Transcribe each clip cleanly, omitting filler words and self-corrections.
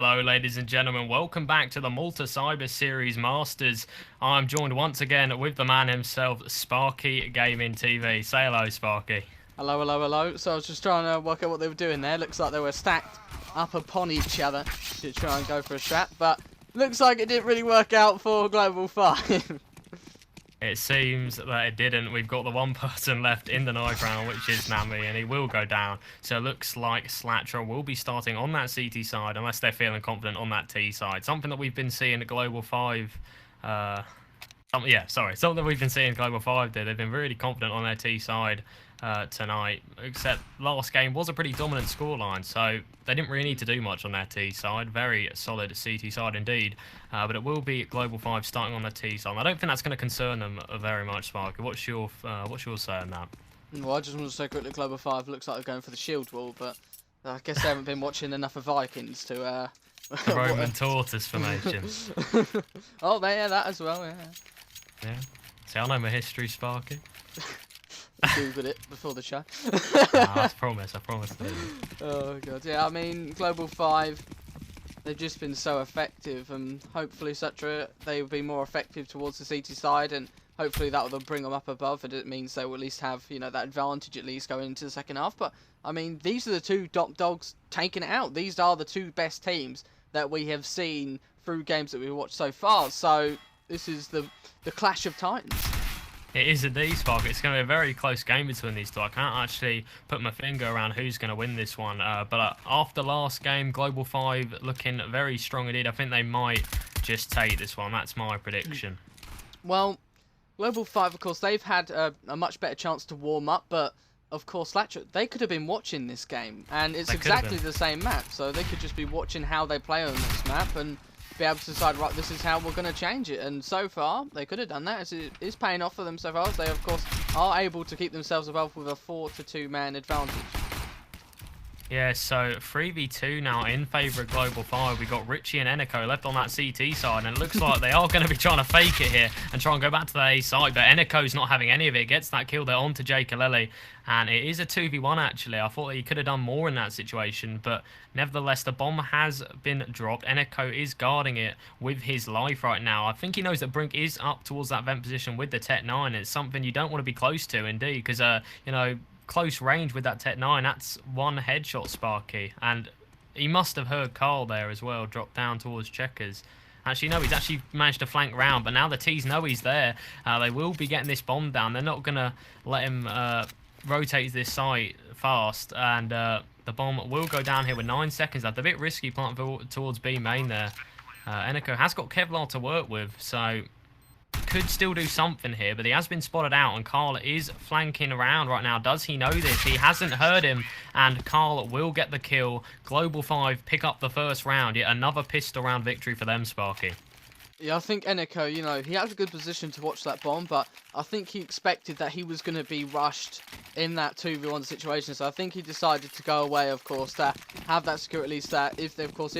Hello, ladies and gentlemen. Welcome back to the Malta Cyber Series Masters. I'm joined once again with the man himself, Sparky Gaming TV. Say hello, Sparky. Hello, hello, hello. So I was just trying to work out what they were doing there. Looks like they were stacked up upon each other to try and go for a strat, but looks like it didn't really work out for Global 5. It seems that it didn't. We've got the one person left in the knife round, which is Nami, and he will go down. So it looks like Slatra will be starting on that CT side, unless they're feeling confident on that T side. Something that we've been seeing at Global 5... something that we've been seeing Global 5 do. They've been really confident on their T side tonight, except last game was a pretty dominant scoreline, so they didn't really need to do much on their T side. Very solid CT side indeed, but it will be Global 5 starting on the T side. I don't think that's going to concern them very much, Sparky. What's your say on that? Well, I just want to say quickly, Global 5 looks like they're going for the shield wall, but I guess they haven't been watching enough of Vikings to... The Roman tortoise formation. Oh, yeah, that as well, yeah. Yeah. See, I know my history, Sparky. Googled it before the show. I promise to do. Oh, God. Yeah, I mean, Global 5, they've just been so effective, and hopefully they will be more effective towards the CT side, and hopefully that will bring them up above, and it means they will at least have, that advantage at least going into the second half. But, I mean, these are the two top dogs taking it out. These are the two best teams that we have seen through games that we've watched so far. So, this is the clash of titans. It is indeed, Spark. It's going to be a very close game between these two. I can't actually put my finger around who's going to win this one. But after last game, Global 5 looking very strong indeed. I think they might just take this one. That's my prediction. Well, Global 5, of course, they've had a much better chance to warm up. But, of course, Slatra, they could have been watching this game. And it's exactly the same map. So they could just be watching how they play on this map and be able to decide, right, this is how we're going to change it. And so far, they could have done that. It is paying off for them so far, as they, of course, are able to keep themselves above with a 4-2 man advantage. Yeah, so 3v2 now in favour of Global 5. We've got Richie and Eniko left on that CT side, and it looks like they are going to be trying to fake it here and try and go back to the A side, but Eniko's not having any of it. Gets that kill there onto Jake-Alele, and it is a 2v1 actually. I thought he could have done more in that situation, but nevertheless, the bomb has been dropped. Eniko is guarding it with his life right now. I think he knows that Brink is up towards that vent position with the Tech 9. It's something you don't want to be close to, indeed, because, close range with that Tech 9, that's one headshot, Sparky. And he must have heard Carl there as well, drop down towards Checkers. Actually, no, he's actually managed to flank round, but now the T's know he's there. They will be getting this bomb down. They're not going to let him rotate this site fast, and the bomb will go down here with 9 seconds left. A bit risky plant towards B main there. Eniko has got Kevlar to work with, so could still do something here, but he has been spotted out, and Carl is flanking around right now. Does he know this? He hasn't heard him, and Carl will get the kill. Global 5 pick up the first round. Yet another pistol round victory for them, Sparky. Yeah, I think Eniko, he had a good position to watch that bomb, but I think he expected that he was going to be rushed in that 2v1 situation, so I think he decided to go away, of course, to have that security, at least that if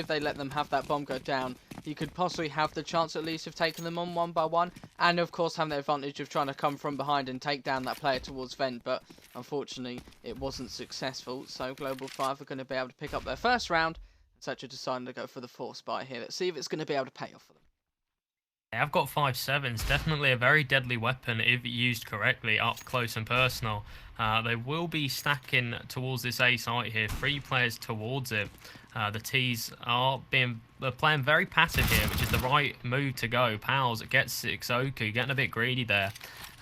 they let them have that bomb go down, he could possibly have the chance at least of taking them on one by one, and of course having the advantage of trying to come from behind and take down that player towards vent, but unfortunately it wasn't successful, so Global 5 are going to be able to pick up their first round, and such a decided to go for the force buy here. Let's see if it's going to be able to pay off for them. I've got 5.7s, definitely a very deadly weapon if used correctly, up close and personal. They will be stacking towards this A site here, 3 players towards it. The T's are playing very passive here, which is the right move to go. Pals gets 6, Oku getting a bit greedy there.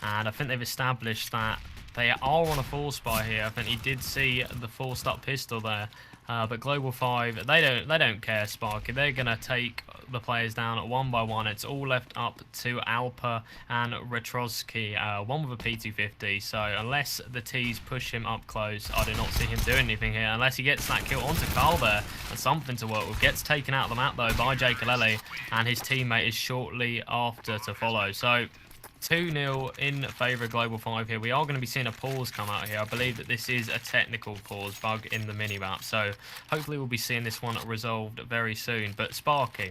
And I think they've established that they are on a force buy here. I think he did see the forced up pistol there. But Global 5, they don't care, Sparky. They're going to take the players down one by one. It's all left up to Alpa and Retrosky, one with a P250. So unless the T's push him up close, I do not see him doing anything here. Unless he gets that kill onto Carl there, and something to work with. Gets taken out of the map, though, by Jake-Alele, and his teammate is shortly after to follow. So 2-0 in favour of Global 5 here. We are going to be seeing a pause come out here. I believe that this is a technical pause bug in the minimap. So hopefully we'll be seeing this one resolved very soon. But Sparky,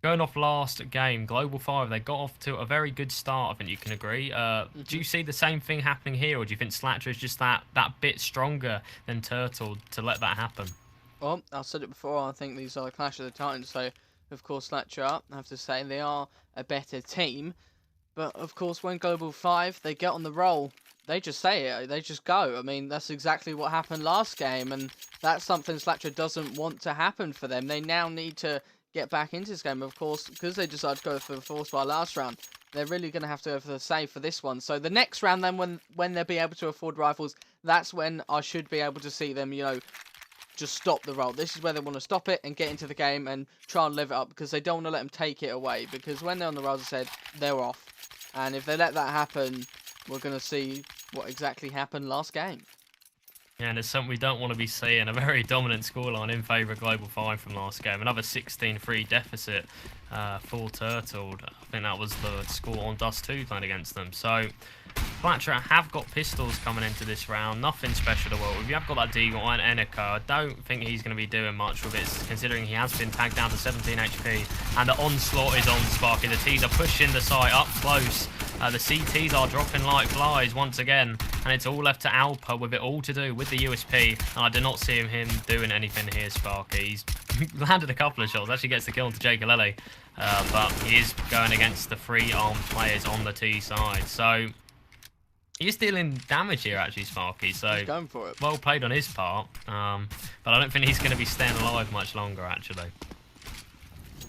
going off last game, Global 5, they got off to a very good start, I think you can agree. Do you see the same thing happening here, or do you think Slatra is just that bit stronger than Turtle to let that happen? Well, I said it before, I think these are the Clash of the Titans, so of course Slatra, I have to say, they are a better team. But of course, when Global 5, they get on the roll, they just say it, they just go. I mean, that's exactly what happened last game, and that's something Slatra doesn't want to happen for them. They now need to get back into this game, of course, because they decided to go for the Force Bar last round. They're really going to have to go for the save for this one. So the next round then, when they'll be able to afford rifles, that's when I should be able to see them, you know, just stop the roll. This is where they want to stop it and get into the game and try and live it up, because they don't want to let them take it away. Because when they're on the roll, as I said, they're off. And if they let that happen, we're going to see what exactly happened last game. Yeah, and it's something we don't want to be seeing. A very dominant scoreline in favour of Global 5 from last game. Another 16-3 deficit, full turtled. I think that was the score on Dust 2 playing against them. So, Slatra have got pistols coming into this round. Nothing special to work with. You have got that Deagle and Eneco. I don't think he's going to be doing much with it, considering he has been tagged down to 17 HP. And the onslaught is on Sparky. The T's are pushing the site up close. The CTs are dropping like flies once again, and it's all left to Alpa with it all to do with the USP, and I do not see him doing anything here, Sparky. He's landed a couple of shots, actually gets the kill onto Jake Alele, but he is going against the 3 armed players on the T side, so he is dealing damage here actually, Sparky, so He's going for it. Well played on his part, but I don't think he's going to be staying alive much longer actually.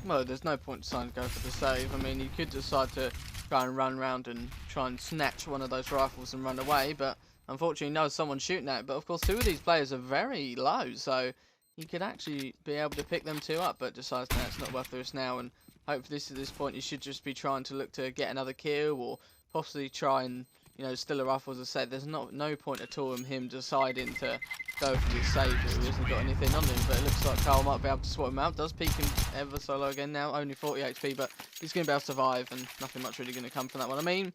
Well, there's no point deciding to go for the save. I mean, you could decide to try and run around and try and snatch one of those rifles and run away, but unfortunately no, someone's shooting at it. But of course 2 of these players are very low, so you could actually be able to pick them 2 up, but decides no, it's not worth the risk now, and hopefully at this point you should just be trying to look to get another kill, or possibly try and, you know, steal a rifle. As I said, there's no point at all in him deciding to go for this save. He hasn't got anything on him, but it looks like Carl might be able to swap him out. Does peek him ever so low again now, only 40 HP, but he's going to be able to survive, and nothing much really going to come from that one. I mean,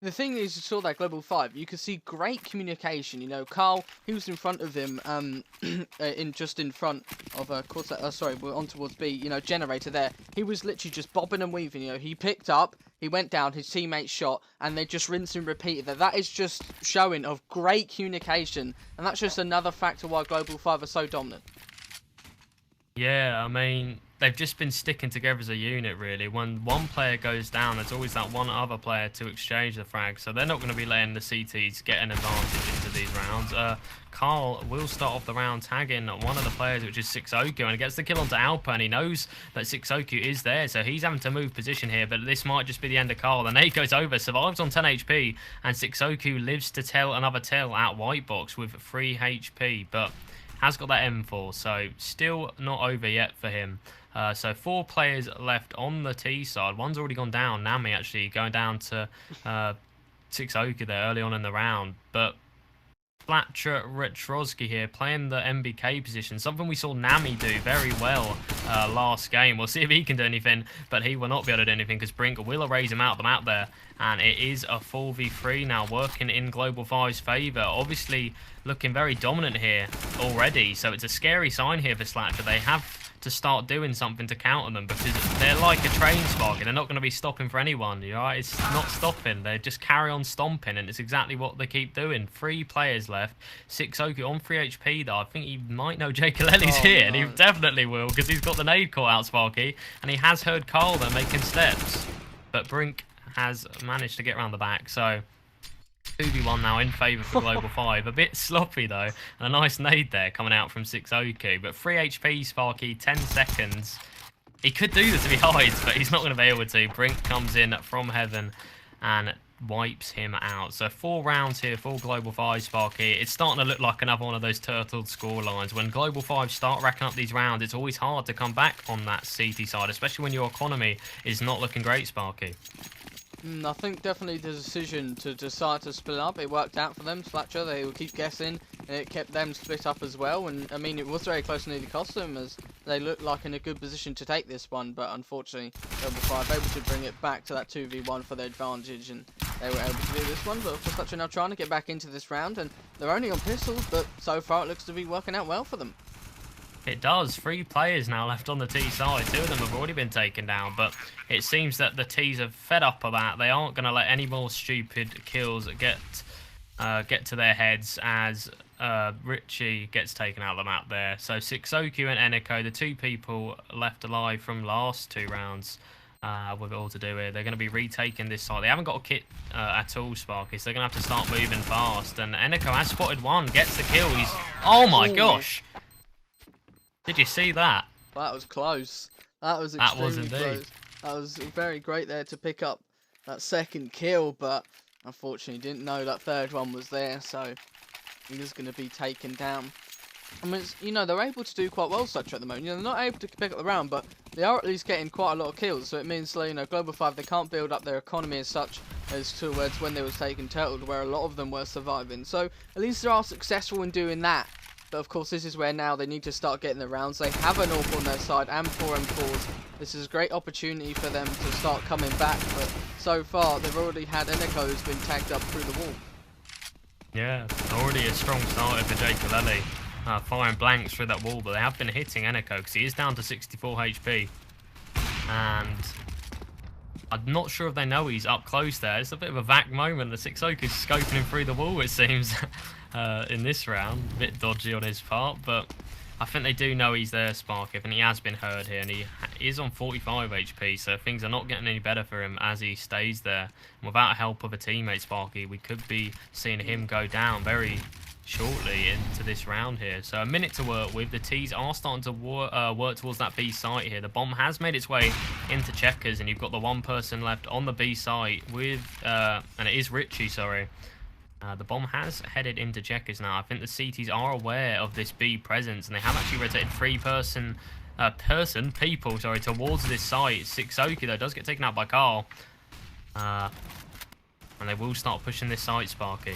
the thing is, you saw that Global 5, you could see great communication. You know, Carl, he was in front of him, just in front of, we're on towards B, you know, Generator there. He was literally just bobbing and weaving, you know, he picked up, he went down, his teammate shot, and they just rinsed and repeated that. That is just showing of great communication, and that's just another factor why Global 5 are so dominant. Yeah, I mean, they've just been sticking together as a unit, really. When one player goes down, there's always that one other player to exchange the frag, so they're not going to be letting the CTs get an advantage into these rounds. Carl will start off the round tagging one of the players, which is Sixoku, and he gets the kill onto Alpa, and he knows that Sixoku is there, so he's having to move position here, but this might just be the end of Carl. The nade goes over, survives on 10 HP, and Sixoku lives to tell another tale at White Box with 3 HP, but has got that M4, so still not over yet for him. So 4 players left on the T side. One's already gone down. Nami actually going down to Sixoku there early on in the round. But Slatra Retrosky here playing the MBK position. Something we saw Nami do very well last game. We'll see if he can do anything, but he will not be able to do anything because Brink will erase him out of the map there. And it is a 4v3 now, working in Global 5's favour. Obviously looking very dominant here already, so it's a scary sign here for Slatra. They have to start doing something to counter them because they're like a train, Sparky. They're not going to be stopping for anyone, you know? It's not stopping. They just carry on stomping, and it's exactly what they keep doing. 3 players left. Sixoku on 3 HP, though. I think he might know Jake Alele's here, and he definitely will because he's got the nade caught out, Sparky, and he has heard Carl there making steps. But Brink has managed to get around the back, so 2v1 now in favour for Global 5. A bit sloppy though, and a nice nade there coming out from Sixoku. But 3 HP, Sparky, 10 seconds. He could do this if he hides, but he's not going to be able to. Brink comes in from heaven and wipes him out. So 4 rounds here for Global 5, Sparky. It's starting to look like another one of those turtled score lines. When Global 5 start racking up these rounds, it's always hard to come back on that CT side, especially when your economy is not looking great, Sparky. I think definitely the decision to decide to split up, it worked out for them. Slatra, they will keep guessing, and it kept them split up as well. And I mean, it was very close to nearly cost them, as they looked like in a good position to take this one. But unfortunately, Global 5 able to bring it back to that 2v1 for their advantage, and they were able to do this one. But of course, Slatra now trying to get back into this round, and they're only on pistols, but so far it looks to be working out well for them. It does. 3 players now left on the T side. 2 of them have already been taken down, but it seems that the T's are fed up of that. They aren't going to let any more stupid kills get to their heads, as Richie gets taken out of the map there. So Sixoku and Eniko, the two people left alive from last 2 rounds, with it all to do here. They're going to be retaking this site. They haven't got a kit at all, Sparky, so they're going to have to start moving fast. And Eniko has spotted one, gets the kill. He's... Oh my gosh! Did you see that? That was close. That was extremely indeed close. That was very great there to pick up that second kill, but unfortunately didn't know that third one was there, so he is going to be taken down. I mean, you know, they're able to do quite well, Slatra, at the moment. You know, they're not able to pick up the round, but they are at least getting quite a lot of kills. So it means, you know, Global 5, they can't build up their economy as such as towards when they was taking Turtle, where a lot of them were surviving. So at least they are successful in doing that. But of course, this is where now they need to start getting the rounds. They have an AWP on their side and 4 M4s. This is a great opportunity for them to start coming back. But so far, they've already had Eniko who's been tagged up through the wall. Yeah, already a strong starter for Jake Kaleli. Firing blanks through that wall, but they have been hitting Eniko because he is down to 64 HP. And I'm not sure if they know he's up close there. It's a bit of a vac moment. The Sixoku's scoping him through the wall, it seems, in this round. A bit dodgy on his part, but I think they do know he's there, Sparky, and he has been heard here, and he is on 45 HP, so things are not getting any better for him as he stays there. And without help of a teammate, Sparky, we could be seeing him go down very shortly into this round here. So a minute to work with. The T's are starting to work towards that B site here. The bomb has made its way into checkers, and you've got the one person left on the B site with, and it is Richie, sorry. The bomb has headed into checkers now. I think the CTs are aware of this B presence, and they have actually rotated people towards this site. Sixoku, though, does get taken out by Carl. And they will start pushing this site, Sparky.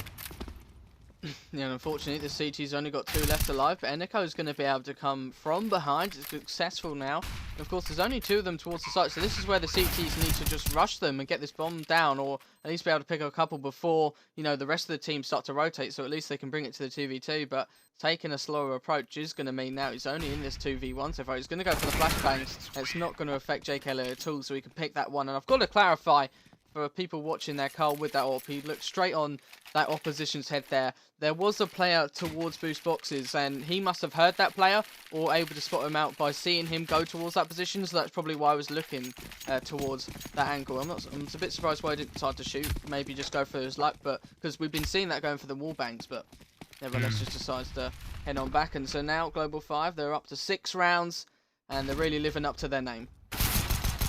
Yeah, and unfortunately, the CT's only got 2 left alive, but Eniko's going to be able to come from behind. It's successful now. And of course, there's only 2 of them towards the site, so this is where the CTs need to just rush them and get this bomb down, or at least be able to pick up a couple before, you know, the rest of the team start to rotate, so at least they can bring it to the 2v2. But taking a slower approach is going to mean now he's only in this 2v1 so far. He's going to go for the flashbangs. It's not going to affect JK at all, so he can pick that one. And I've got to clarify, for people watching there, Carl with that AWP, he looked straight on that opposition's head there. There was a player towards boost boxes, and he must have heard that player or able to spot him out by seeing him go towards that position, so that's probably why I was looking towards that angle. I'm a bit surprised why he didn't decide to shoot, maybe just go for his luck, but because we've been seeing that going for the wall bangs, but nevertheless just decides to head on back. And so now Global 5, they're up to 6 rounds, and they're really living up to their name.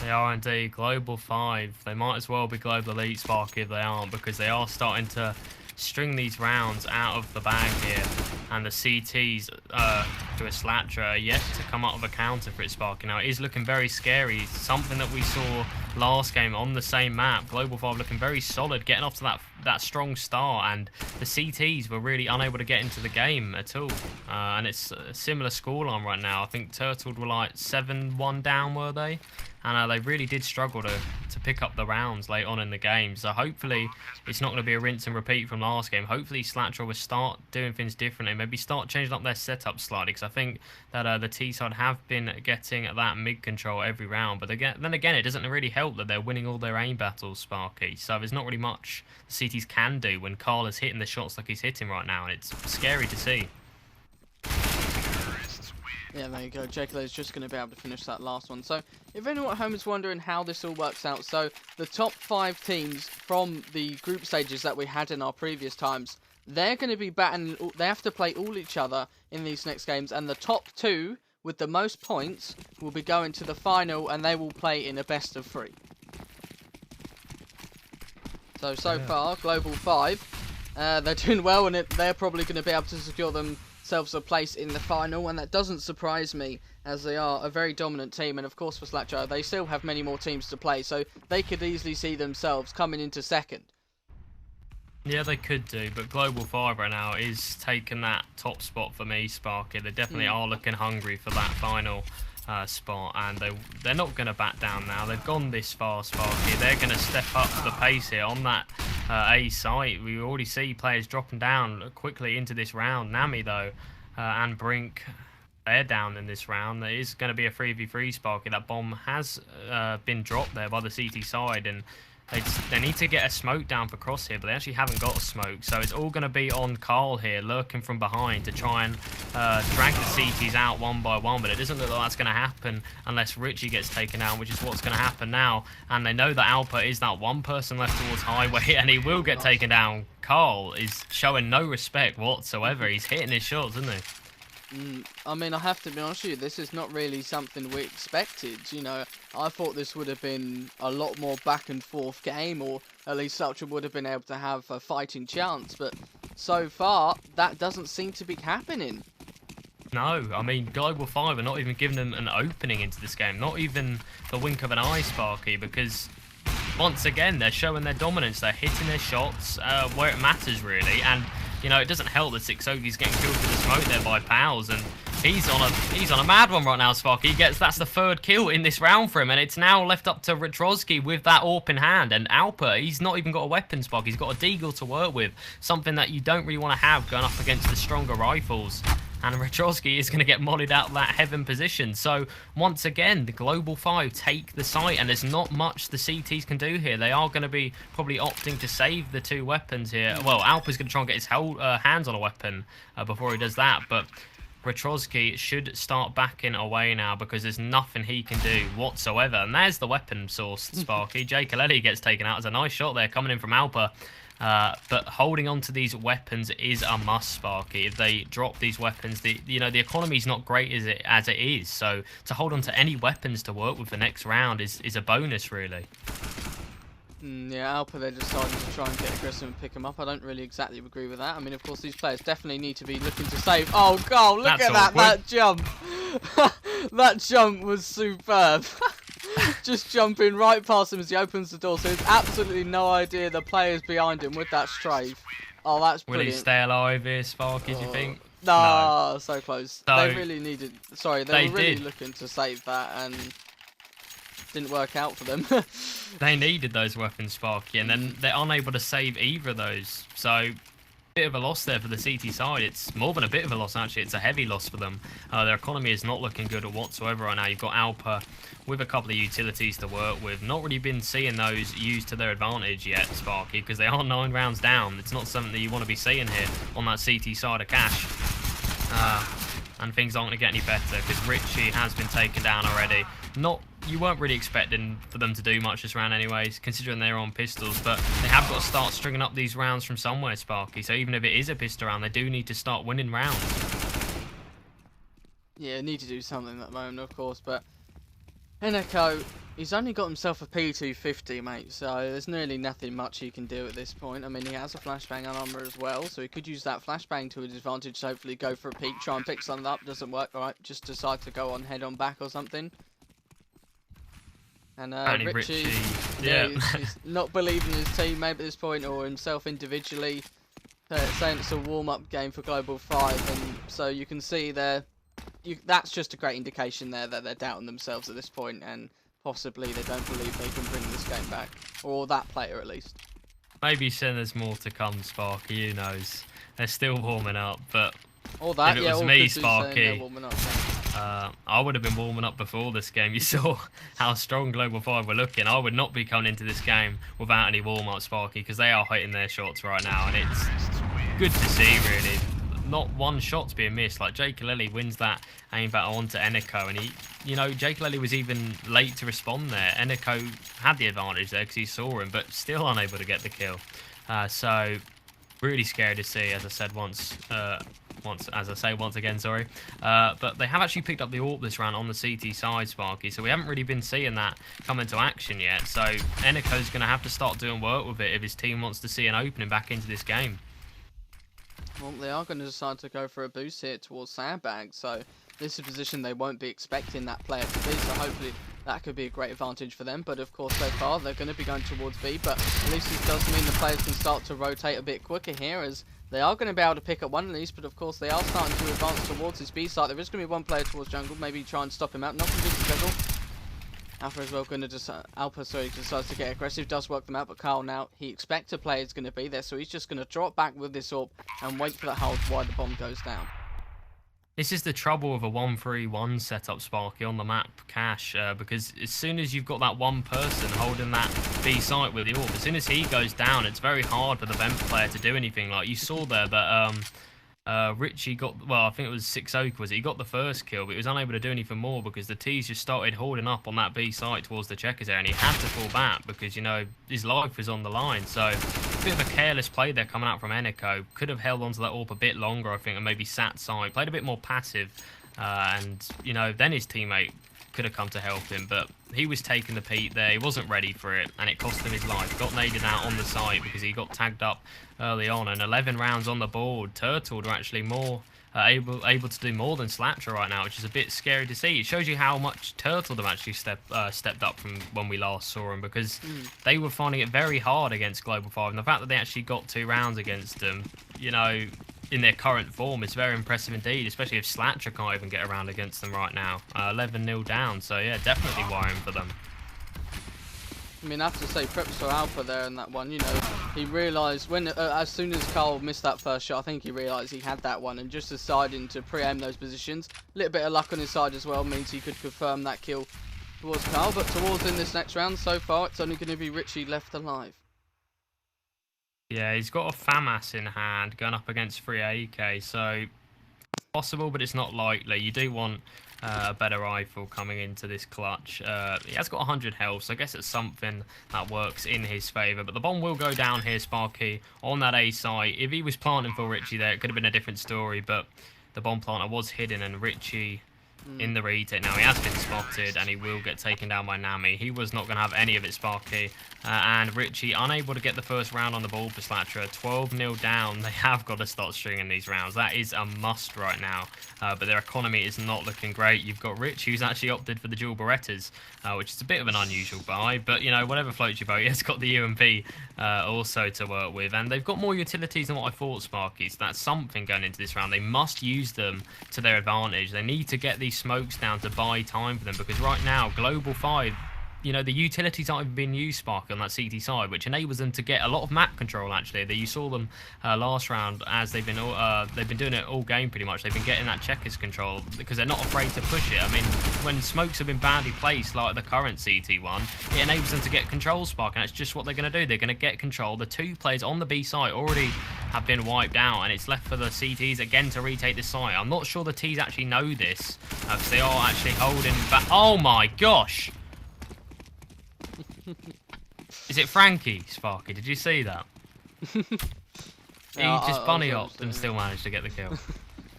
They are indeed. Global 5. They might as well be Global Elite, Sparky, if they aren't, because they are starting to string these rounds out of the bag here. And the CTs, to a Slatra, are yet to come up with a counter for it, Sparky. Now, it is looking very scary. Something that we saw last game on the same map. Global 5 looking very solid, getting off to that strong start. And the CTs were really unable to get into the game at all. And it's a similar scoreline right now. I think Turtle were like 7-1 down, were they? And they really did struggle to pick up the rounds late on in the game. So hopefully it's not going to be a rinse and repeat from last game. Hopefully Slatra will start doing things differently. Maybe start changing up their setup slightly. Because I think that the T-side have been getting that mid-control every round. But then again, it doesn't really help that they're winning all their aim battles, Sparky. So there's not really much the CTs can do when Carl is hitting the shots like he's hitting right now. And it's scary to see. Yeah, there you go. JK is just going to be able to finish that last one. So, if anyone at home is wondering how this all works out, so the top 5 teams from the group stages that we had in our previous times, they're going to be battling. They have to play all each other in these next games, and the top 2 with the most points will be going to the final, and they will play in a best of 3. So far, Global 5, they're doing well, and they're probably going to be able to secure themselves a place in the final, and that doesn't surprise me, as they are a very dominant team. And of course for Slatra, they still have many more teams to play, so they could easily see themselves coming into second. Yeah, they could do, but Global 5 right now is taking that top spot for me, Sparky. They definitely are looking hungry for that final spot, and they're not going to back down now. They've gone this far, Sparky. They're going to step up the pace here on that A site. We already see players dropping down quickly into this round. Nami, though, and Brink, they're down in this round. There is going to be a 3v3, Sparky. That bomb has been dropped there by the CT side, and They need to get a smoke down for Cross here, but they actually haven't got a smoke. So it's all going to be on Carl here, lurking from behind to try and drag the CTs out one by one. But it doesn't look like that's going to happen unless Richie gets taken down, which is what's going to happen now. And they know that Alpa is that one person left towards Highway, and he will get taken down. Carl is showing no respect whatsoever. He's hitting his shots, isn't he? I mean, I have to be honest with you, this is not really something we expected. You know, I thought this would have been a lot more back and forth game, or at least Slatra would have been able to have a fighting chance, but so far, that doesn't seem to be happening. No, I mean, Global 5 are not even giving them an opening into this game, not even the wink of an eye, Sparky, because once again, they're showing their dominance, they're hitting their shots where it matters, really, and you know, it doesn't help that Sixogi's getting killed with the smoke there by Pals, and he's on a mad one right now, Sparky. That's the third kill in this round for him, and it's now left up to Retrosky with that AWP in hand, and Alpa, he's not even got a weapon, Sparky. He's got a deagle to work with, something that you don't really want to have going up against the stronger rifles. And Retrosky is going to get mollied out that heaven position. So, once again, the Global 5 take the site, and there's not much the CTs can do here. They are going to be probably opting to save the two weapons here. Well, Alpa's going to try and get his hands on a weapon before he does that, but Retrosky should start backing away now because there's nothing he can do whatsoever. And there's the weapon source, Sparky. Jake Kaleli gets taken out. It's a nice shot there coming in from Alpa. But holding on to these weapons is a must, Sparky. If they drop these weapons, the economy's not great as it is. So to hold on to any weapons to work with the next round is a bonus, really. Yeah, Alpa, they're deciding to try and get aggressive and pick them up. I don't really exactly agree with that. I mean, of course, these players definitely need to be looking to save. Oh, God, look at that jump. That jump was superb. Just jumping right past him as he opens the door, so there's absolutely no idea the player's behind him with that strafe. Oh, that's brilliant. Will he stay alive here, Sparky, do you think? No, so close. So, they really needed... Sorry, they were really looking to save that, and didn't work out for them. They needed those weapons, Sparky, and then they're unable to save either of those. So, bit of a loss there for the CT side. It's more than a bit of a loss, actually. It's a heavy loss for them. Their economy is not looking good whatsoever right now. You've got Alpa with a couple of utilities to work with. Not really been seeing those used to their advantage yet, Sparky, because they are 9 rounds down. It's not something that you want to be seeing here on that CT side of Cash. And things aren't going to get any better because Richie has been taken down already. You weren't really expecting for them to do much this round anyways, considering they're on pistols, but they have got to start stringing up these rounds from somewhere, Sparky. So even if it is a pistol round, they do need to start winning rounds. Yeah, need to do something at the moment, of course, but Eneko, he's only got himself a P250, mate, so there's nearly nothing much he can do at this point. I mean, he has a flashbang armor as well, so he could use that flashbang to his advantage, hopefully go for a peek, try and pick something up. Doesn't work, alright, just decide to go on head on back or something. And Richie, he's not believing his teammate at this point, or himself individually, saying it's a warm-up game for Global 5, and so you can see there, that's just a great indication there that they're doubting themselves at this point, and possibly they don't believe they can bring this game back, or that player at least. Maybe saying there's more to come, Sparky, who knows. They're still warming up, but all that, if it was me, Sparky, up, I would have been warming up before this game. You saw how strong Global 5 were looking. I would not be coming into this game without any warm-up, Sparky, because they are hitting their shots right now, and it's good to see, really. Not one shot's being missed. Like, Jake Kaleli wins that aim battle onto Eneko, and Jake Kaleli was even late to respond there. Eneko had the advantage there because he saw him, but still unable to get the kill. So, really scary to see, as I said once again, sorry. But they have actually picked up the AWP this round on the CT side, Sparky, so we haven't really been seeing that come into action yet. So Eneko's going to have to start doing work with it if his team wants to see an opening back into this game. Well, they are going to decide to go for a boost here towards Sandbag, so this is a position they won't be expecting that player to be, so hopefully that could be a great advantage for them. But of course, so far they're going to be going towards B, but at least this does mean the players can start to rotate a bit quicker here, as they are going to be able to pick up one at least, but of course they are starting to advance towards his B site. There is going to be one player towards jungle, maybe try and stop him out. Not going to be jungle. Alpha as well going to decides to get aggressive, does work them out, but Carl now, he expects a player is going to be there, so he's just going to drop back with this AWP and wait for that hold while the bomb goes down. This is the trouble with a 1-3-1 setup, Sparky, on the map Cash, because as soon as you've got that one person holding that B site with the AWP, as soon as he goes down, it's very hard for the vent player to do anything. Like you saw there that Richie got, well, I think it was 6-0, was it? He got the first kill, but he was unable to do anything more because the T's just started holding up on that B site towards the checkers area, and he had to fall back because, you know, his life was on the line. So, a bit of a careless play there coming out from Eneco. Could have held onto that AWP a bit longer, I think, and maybe sat side. Played a bit more passive, and, you know, then his teammate could have come to help him, but he was taking the peat there. He wasn't ready for it, and it cost him his life. Got naded out on the site because he got tagged up early on, and 11 rounds on the board. Turtled are actually more able to do more than Slatra right now, which is a bit scary to see. It shows you how much Turtled have actually stepped up from when we last saw them, because they were finding it very hard against Global 5, and the fact that they actually got 2 rounds against them, you know, in their current form is very impressive indeed, especially if Slatra can't even get around against them right now. 11-0 down, so yeah, definitely worrying for them. I mean, I have to say, props for Alpha there in that one. You know, he realised when, as soon as Carl missed that first shot, I think he realised he had that one and just deciding to pre-aim those positions. A little bit of luck on his side as well means he could confirm that kill towards Carl. But towards in this next round, so far, it's only going to be Richie left alive. Yeah, he's got a FAMAS in hand going up against 3 AK, so possible, but it's not likely. You do want a better rifle coming into this clutch. He has got 100 health, so I guess it's something that works in his favour. But the bomb will go down here, Sparky, on that A site. If he was planting for Richie there, it could have been a different story, but the bomb planter was hidden, and Richie in the retake. Now, he has been spotted, and he will get taken down by Nami. He was not going to have any of it, Sparky. And Richie unable to get the first round on the ball for Slatra. 12-0 down. They have got to start stringing these rounds. That is a must right now. But their economy is not looking great. You've got Rich, who's actually opted for the dual Berettas, which is a bit of an unusual buy. But, you know, whatever floats your boat, it's got the UMP also to work with. And they've got more utilities than what I thought, Sparky. So that's something going into this round. They must use them to their advantage. They need to get these smokes down to buy time for them, because right now, Global 5, you know, the utilities aren't even being used, Spark, on that CT side, which enables them to get a lot of map control, actually. You saw them last round, as they've been doing it all game, pretty much. They've been getting that checkers control, because they're not afraid to push it. I mean, when smokes have been badly placed, like the current CT one, it enables them to get control, Spark, and that's just what they're going to do. They're going to get control. The 2 players on the B site already have been wiped out, and it's left for the CTs again to retake the site. I'm not sure the Ts actually know this, because they are actually holding back. Oh my gosh! Is it Frankie, Sparky? Did you see that? He just bunny hopped and still managed to get the kill.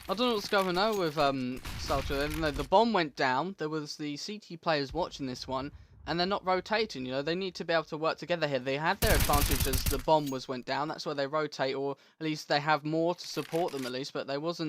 I don't know what's going on with Slatra. The bomb went down. There was the CT players watching this one, and they're not rotating. You know, they need to be able to work together here. They had their advantage as the bomb went down. That's why they rotate, or at least they have more to support them at least. But they was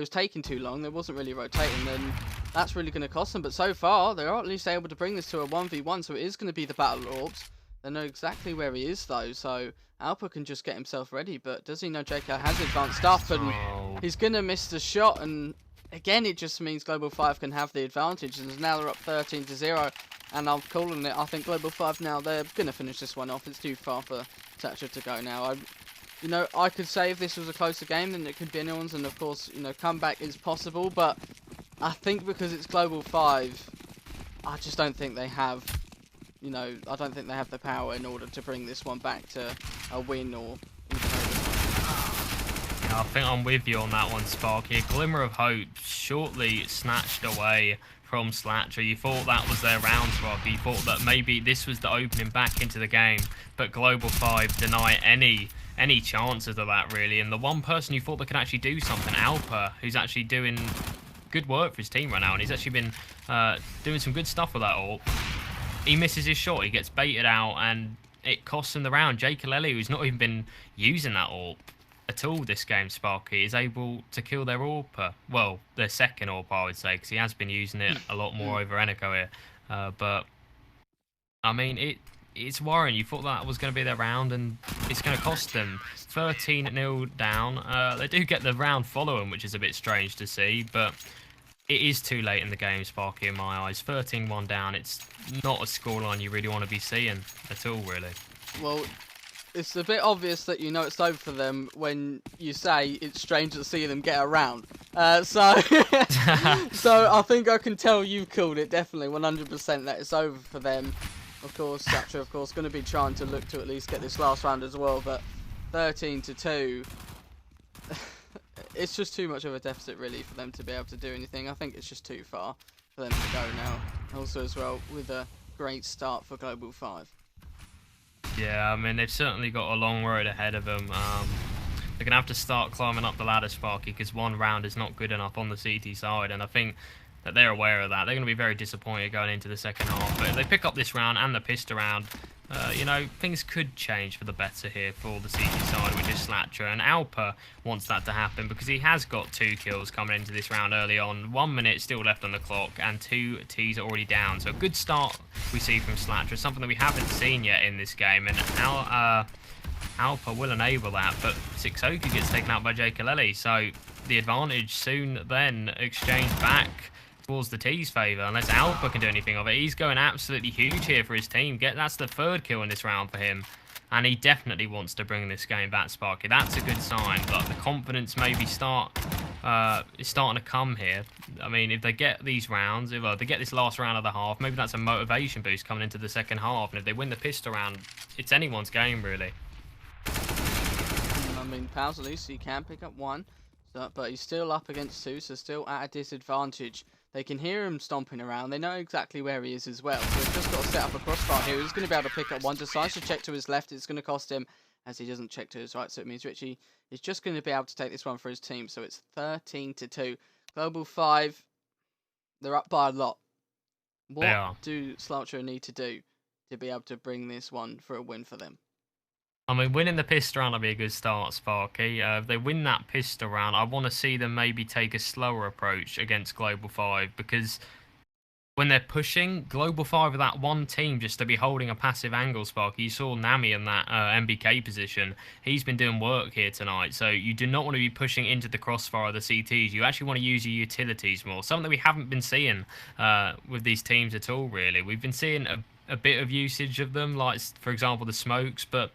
taking too long. They wasn't really rotating, and that's really going to cost them. But so far, they are at least able to bring this to a 1v1. So it is going to be the Battle of Orbs. They know exactly where he is though, so Alpa can just get himself ready. But does he know JK has advanced up, and he's going to miss the shot, and again it just means Global 5 can have the advantage, and now they're up 13-0, and I'm calling it. I think Global 5 now, they're going to finish this one off. It's too far for Slatra to go now. You know, I could say if this was a closer game, then it could be anyone's, and of course, you know, comeback is possible, but I think because it's Global 5, I just don't think they have, you know, I don't think they have the power in order to bring this one back to a win or even I think I'm with you on that one, Sparky. A glimmer of hope shortly snatched away from Slatra. You thought that was their round, Sparky. You thought that maybe this was the opening back into the game, but Global 5 deny any chances of that, really. And the one person you thought that could actually do something, Alpa, who's actually doing good work for his team right now, and he's actually been doing some good stuff with that AWP. He misses his shot, he gets baited out, and it costs him the round. Jay Kaleli, who's not even been using that AWP at all this game, Sparky, is able to kill their AWP. Well, their second AWP, I would say, because he has been using it a lot more over Eneco here. But, I mean, it's worrying. You thought that was going to be their round, and it's going to cost them. 13-0 down. They do get the round following, which is a bit strange to see, but it is too late in the game, Sparky, in my eyes. 13-1 down. It's not a scoreline you really want to be seeing at all, really. Well, it's a bit obvious that you know it's over for them when you say it's strange to see them get around. So so I think I can tell you've called it definitely 100% that it's over for them. Of course, Slatra, of course, going to be trying to look to at least get this last round as well, but 13-2. It's just too much of a deficit, really, for them to be able to do anything. I think it's just too far for them to go now. Also, as well, with a great start for Global 5. Yeah, I mean, they've certainly got a long road ahead of them. They're going to have to start climbing up the ladder, Sparky, because one round is not good enough on the CT side, and I think that they're aware of that. They're going to be very disappointed going into the second half. But if they pick up this round and the pista round, you know, things could change for the better here for the CT side, which is Slatra. And Alpa wants that to happen because he has got 2 kills coming into this round early on. 1 minute still left on the clock, and 2 Ts are already down. So a good start we see from Slatra, something that we haven't seen yet in this game. And Alpa will enable that, but Sixoku gets taken out by Jaykaleli. So the advantage soon then exchanged back towards the T's favour, unless Alpha can do anything of it. He's going absolutely huge here for his team. That's the 3rd kill in this round for him, and he definitely wants to bring this game back, Sparky. That's a good sign, but the confidence maybe is starting to come here. I mean, if they get these rounds, if they get this last round of the half, maybe that's a motivation boost coming into the second half, and if they win the pista round, it's anyone's game, really. I mean, Pal's at least he can pick up 1, but he's still up against 2, so still at a disadvantage. They can hear him stomping around. They know exactly where he is as well. So he's just got to set up a crossfire here. He's going to be able to pick up 1. Decides to check to his left. It's going to cost him as he doesn't check to his right. So it means Richie is just going to be able to take this one for his team. So it's 13-2. Global 5, they're up by a lot. What do Slatra need to do to be able to bring this one for a win for them? I mean, winning the pista round will be a good start, Sparky. If they win that pista round, I want to see them maybe take a slower approach against Global 5, because when they're pushing, Global 5 are that one team just to be holding a passive angle, Sparky. You saw Nami in that MBK position. He's been doing work here tonight, so you do not want to be pushing into the crossfire of the CTs. You actually want to use your utilities more, something that we haven't been seeing with these teams at all, really. We've been seeing a bit of usage of them, like, for example, the smokes, but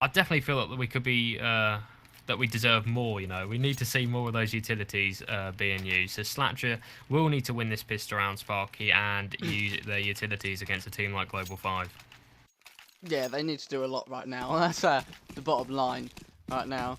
I definitely feel that we could be, that we deserve more, you know. We need to see more of those utilities being used. So Slatra will need to win this pista round, Sparky, and use their utilities against a team like Global 5. Yeah, they need to do a lot right now. That's the bottom line right now.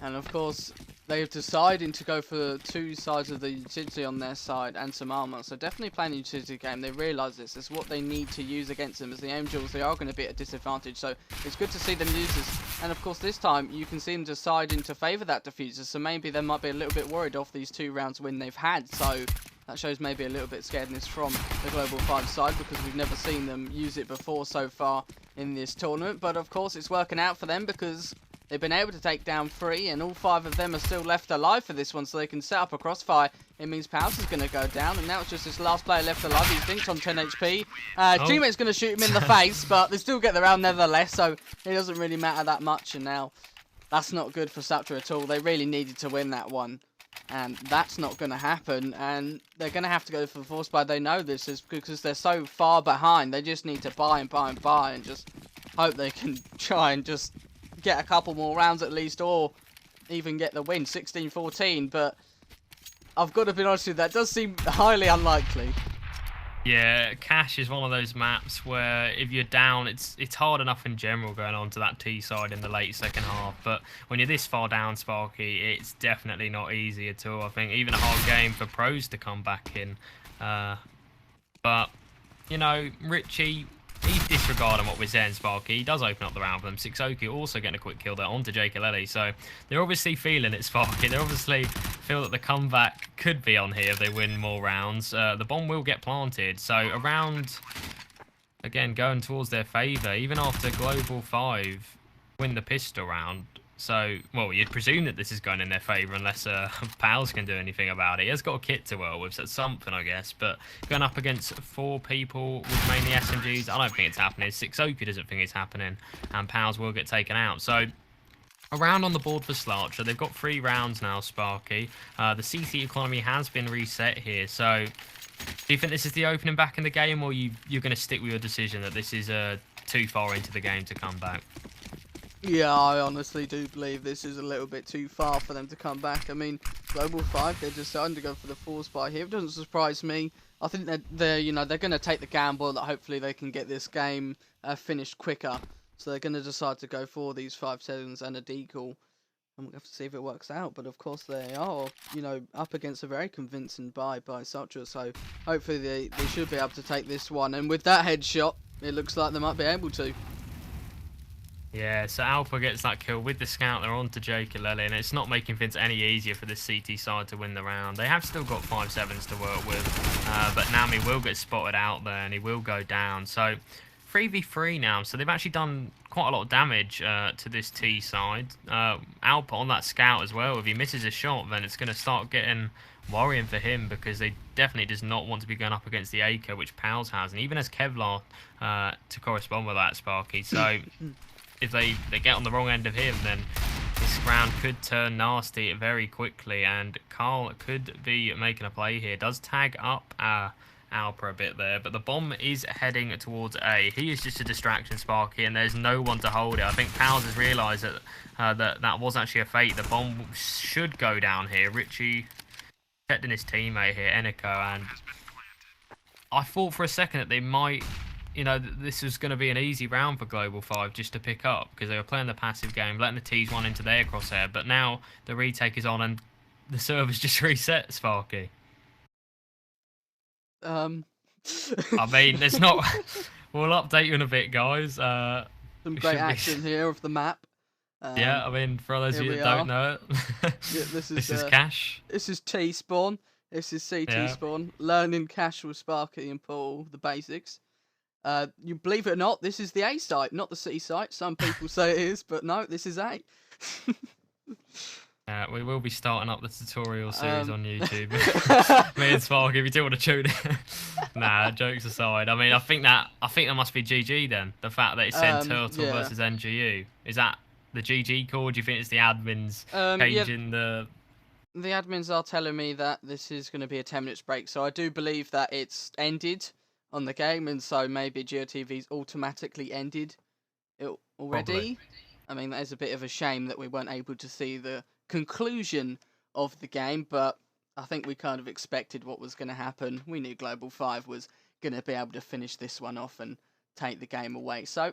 And of course, they've decided to go for 2 sides of the utility on their side and some armor. So definitely playing a utility game. They realise this is what they need to use against them. As the Angels, they are going to be at a disadvantage. So it's good to see them use this. And of course, this time you can see them deciding to favour that diffuser. So maybe they might be a little bit worried off these 2 rounds win they've had. So that shows maybe a little bit scaredness from the Global 5 side, because we've never seen them use it before so far in this tournament. But of course, it's working out for them because they've been able to take down 3, and all 5 of them are still left alive for this one, so they can set up a crossfire. It means Pals is going to go down, and now it's just this last player left alive. He thinks on 10 HP. Teammate's going to shoot him in the face, but they still get the round nevertheless, so it doesn't really matter that much. And now that's not good for Slatra at all. They really needed to win that one, and that's not going to happen. And they're going to have to go for the force buy. They know this is because they're so far behind. They just need to buy and buy and buy, and just hope they can try and just get a couple more rounds at least, or even get the win. 16-14, but I've got to be honest with you, that does seem highly unlikely. Yeah, Cash is one of those maps where if you're down, it's hard enough in general going on to that T side in the late second half, but when you're this far down, Sparky, it's definitely not easy at all. I think even a hard game for pros to come back in. But, you know, Richie, he's disregarding what we're saying, Sparky. He does open up the round for them. Sixoku also getting a quick kill there onto Jaykaleli. So they're obviously feeling it, Sparky. They obviously feel that the comeback could be on here if they win more rounds. The bomb will get planted. So around, again, going towards their favour, even after Global 5 win the pistol round. So, well, you'd presume that this is going in their favour unless Pals can do anything about it. He has got a kit to work with, so that's something, I guess. But going up against 4 people with mainly SMGs, I don't think it's happening. Sixoku doesn't think it's happening, and Pals will get taken out. So, a round on the board for Slatra. They've got 3 rounds now, Sparky. The CC economy has been reset here. So, do you think this is the opening back in the game, or you're going to stick with your decision that this is too far into the game to come back? Yeah, I honestly do believe this is a little bit too far for them to come back. I mean, Global 5, they're deciding to go for the force buy here. It doesn't surprise me. I think that they're going to take the gamble that hopefully they can get this game finished quicker. So they're going to decide to go for these 5-7s and a decoy. And we'll have to see if it works out. But of course they are, up against a very convincing buy by Slatra. So hopefully they should be able to take this one. And with that headshot, it looks like they might be able to. Yeah, so Alpha gets that kill with the scout. They're on to Jake-Alele, and it's not making things any easier for the CT side to win the round. They have still got 5-7s to work with, but Nami will get spotted out there, and he will go down. So 3v3 now. So they've actually done quite a lot of damage to this T side. Alpha on that scout as well. If he misses a shot, then it's going to start getting worrying for him, because they definitely does not want to be going up against the Acre, which Pals has, and even has Kevlar to correspond with that, Sparky. So if they get on the wrong end of him, then this round could turn nasty very quickly, and Carl could be making a play here. Does tag up Alpha a bit there, but the bomb is heading towards A. He is just a distraction, Sparky, and there's no one to hold it. I think Pals has realised that that was actually a fake. The bomb should go down here. Richie checked in his teammate here, Eniko, and I thought for a second that they might, this was going to be an easy round for Global 5 just to pick up, because they were playing the passive game, letting the T's one into their crosshair, but now the retake is on and the server's just reset, Sparky. I mean, it's not... We'll update you in a bit, guys. Some great action here of the map. Yeah, I mean, for those of you that don't know it, yeah, this is Cash. This is T spawn. This is CT spawn. Learning Cash with Sparky and Paul, the basics. You believe it or not, this is the A site, not the C site. Some people say it is, but no, this is A. We will be starting up the tutorial series on YouTube. Me and Sparky, if you do want to tune in. Nah, jokes aside. I mean, I think that must be GG then. The fact that it said Turtle versus NGU. Is that the GG call? Do you think it's the admins changing the... The admins are telling me that this is going to be a 10 minutes break, so I do believe that it's ended on the game, and so maybe GeoTV's automatically ended it already. Probably. I mean, that is a bit of a shame that we weren't able to see the conclusion of the game, but I think we kind of expected what was going to happen. We knew Global 5 was going to be able to finish this one off and take the game away. So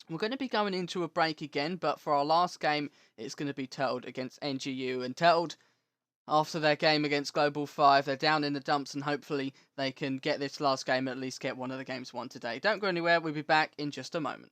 we're going to be going into a break again, but for our last game, it's going to be Turtled against NGU, and Turtled, after their game against Global 5, they're down in the dumps, and hopefully they can get this last game, at least get one of the games won today. Don't go anywhere, we'll be back in just a moment.